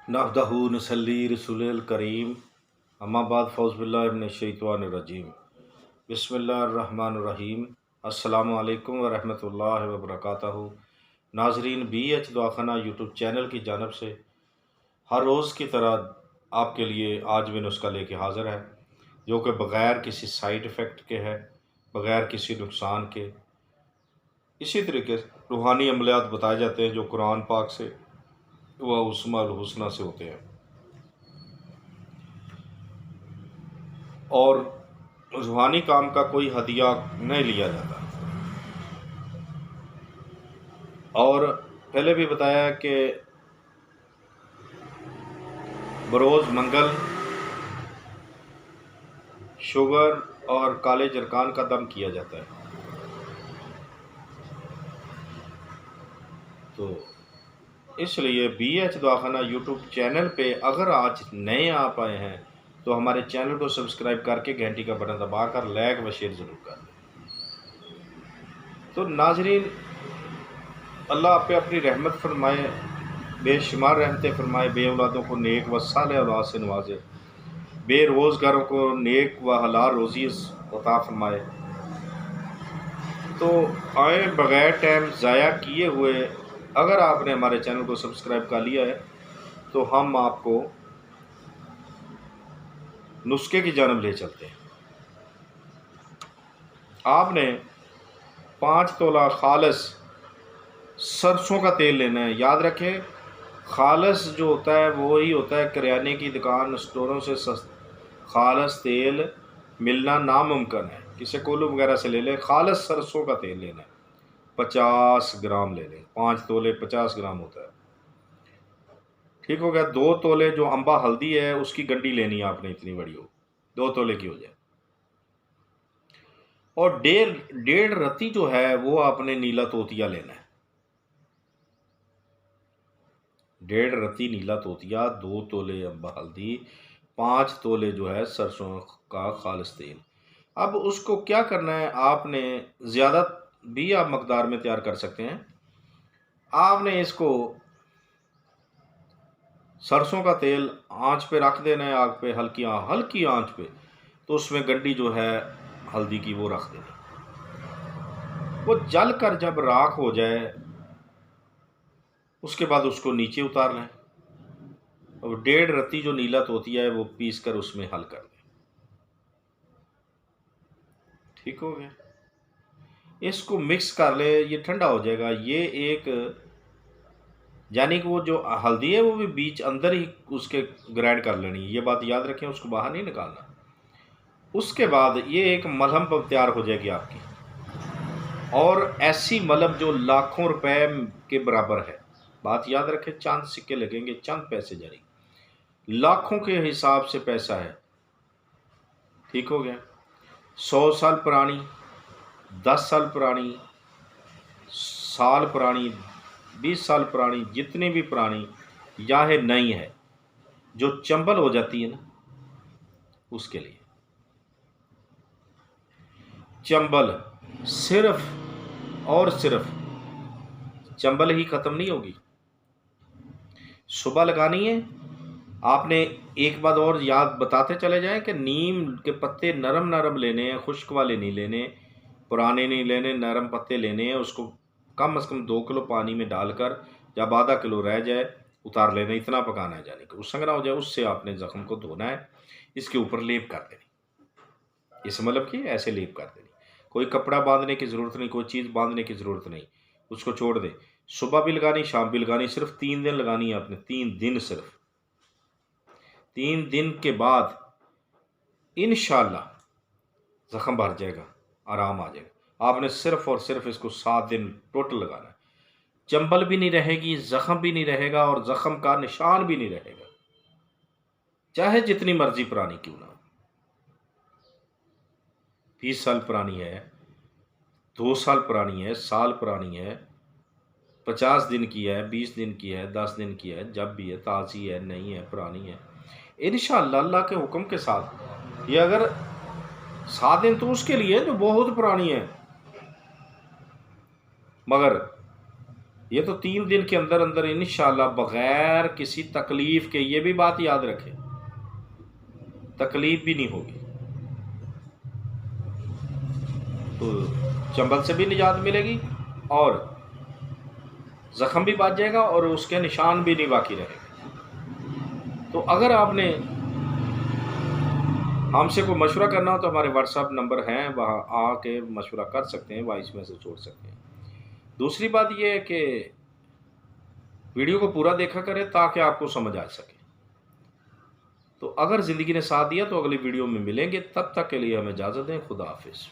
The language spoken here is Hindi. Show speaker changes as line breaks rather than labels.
नहदहू नसल्ली रसूलिल करीम अम्माबाद फ़ौज़बिल्लाहिमिनश्शैतानिर्रजीम बिस्मिल्लाहिर्रहमानिर्रहीम अस्सलामु अलैकुम व रहमतुल्लाहि व बरकातहू। नाजरीन, BH दवाखाना यूट्यूब चैनल की जानब से हर रोज़ की तरह आपके लिए आज भी नुस्खा लेके हाज़िर है, जो कि बग़ैर किसी साइड इफ़ेक्ट के है, बग़ैर किसी नुकसान के। इसी तरीके से रूहानी अमलियात बताए जाते हैं जो कुरान पाक से व उस्माउल हुस्ना से होते हैं, और रूहानी काम का कोई हदिया नहीं लिया जाता। और पहले भी बताया कि बरोज़ मंगल शुगर और काले जरकान का दम किया जाता है। तो इसलिए BH दवाखाना यूट्यूब चैनल पे अगर आज नए आप आए हैं तो हमारे चैनल को सब्सक्राइब करके घंटी का बटन दबाकर लाइक व शेयर ज़रूर कर दें। तो नाजरीन, अल्लाह आप पे अपनी रहमत फरमाए, बेशुमार रहमतें फरमाए, बे औलादों को नेक व साले औलाद से नवाजे, बेरोज़गारों को नेक व हलाल रोज़ी अता फरमाए। तो आए बग़ैर टाइम ज़ाया किए हुए, अगर आपने हमारे चैनल को सब्सक्राइब कर लिया है तो हम आपको नुस्खे की जानब ले चलते हैं। आपने 5 तोला खालिस सरसों का तेल लेना है। याद रखें, खालिस जो होता है वो ही होता है किराने की दुकान स्टोरों से खालिस तेल मिलना नामुमकिन है। किसी कोल्हू वगैरह से ले लें, खालिस सरसों का तेल लेना है। 50 ग्राम ले लें, 5 तोले 50 ग्राम होता है। ठीक हो गया। 2 तोले जो अम्बा हल्दी है उसकी गंडी लेनी है आपने, इतनी बड़ी हो, 2 तोले की हो जाए। और डेढ़ डेढ़ रत्ती जो है वो आपने नीला तोतिया लेना है। 1.5 रत्ती नीला तोतिया, 2 तोले अम्बा हल्दी, 5 तोले जो है सरसों का खालिस तेल। अब उसको क्या करना है, आपने ज़्यादा भी आप मकदार में तैयार कर सकते हैं। आपने इसको सरसों का तेल आंच पे रख देना है, आग पे, हल्की आंच पे। तो उसमें गंडी जो है हल्दी की वो रख देनी। वो जल कर जब राख हो जाए उसके बाद उसको नीचे उतार लें। और 1.5 रत्ती जो नीला तोतिया है वो पीस कर उसमें हल कर दें। ठीक हो गया। इसको मिक्स कर ले, ये ठंडा हो जाएगा। ये एक, यानी कि वो जो हल्दी है वो भी बीच अंदर ही उसके ग्राइंड कर लेनी है, ये बात याद रखें, उसको बाहर नहीं निकालना। उसके बाद ये एक मलहम पर तैयार हो जाएगी आपकी, और ऐसी मलहम जो लाखों रुपए के बराबर है। बात याद रखें, चंद सिक्के लगेंगे, चंद पैसे जारी, लाखों के हिसाब से पैसा है। ठीक हो गया। 100 साल पुरानी, 10 साल पुरानी, साल पुरानी, 20 साल पुरानी, जितनी भी पुरानी या है नई है, जो चंबल हो जाती है ना, उसके लिए चंबल सिर्फ और सिर्फ चंबल ही ख़त्म नहीं होगी, सुबह लगानी है आपने। एक बात और याद बताते चले जाएं कि नीम के पत्ते नरम नरम लेने हैं, खुश्क वाले नहीं लेने, पुराने नहीं लेने, नरम पत्ते लेने हैं। उसको कम से कम 2 किलो पानी में डालकर जब आधा किलो रह जाए उतार लेना, इतना पकाना है, जाने कि वो संगना हो जाए। उससे आपने ज़ख्म को धोना है, इसके ऊपर लेप कर देनी, इस मतलब कि ऐसे लेप कर देनी। कोई कपड़ा बांधने की ज़रूरत नहीं, कोई चीज़ बांधने की ज़रूरत नहीं, उसको छोड़ दे। सुबह भी लगानी, शाम भी लगानी, सिर्फ 3 दिन लगानी है आपने, 3 दिन सिर्फ। 3 दिन के बाद इंशाल्लाह ज़ख्म भर जाएगा, आराम आ जाएगा। आपने सिर्फ और सिर्फ इसको 7 दिन टोटल लगाना है। चंबल भी नहीं रहेगी, ज़ख्म भी नहीं रहेगा, और ज़ख्म का निशान भी नहीं रहेगा, चाहे जितनी मर्जी पुरानी क्यों ना हो। 20 साल पुरानी है, 2 साल पुरानी है, साल पुरानी है, 50 दिन की है, 20 दिन की है, 10 दिन की है, जब भी है, ताज़ी है, नई है, पुरानी है, इंशाअल्लाह अल्लाह के हुक्म के साथ। ये अगर 7 दिन तो उसके लिए जो बहुत पुरानी है, मगर ये तो 3 दिन के अंदर अंदर इंशाल्लाह बग़ैर किसी तकलीफ़ के, ये भी बात याद रखें, तकलीफ़ भी नहीं होगी। तो चंबल से भी निजात मिलेगी और ज़ख़म भी बच जाएगा और उसके निशान भी नहीं बाकी रहेंगे। तो अगर आपने हमसे कोई मशवरा करना हो तो हमारे व्हाट्सएप नंबर हैं, वहाँ आके मशवरा कर सकते हैं, वॉइस मैसेज छोड़ सकते हैं। दूसरी बात ये है कि वीडियो को पूरा देखा करें ताकि आपको समझ आ सके। तो अगर ज़िंदगी ने साथ दिया तो अगली वीडियो में मिलेंगे, तब तक के लिए हमें इजाज़त दें। खुदा हाफिज़।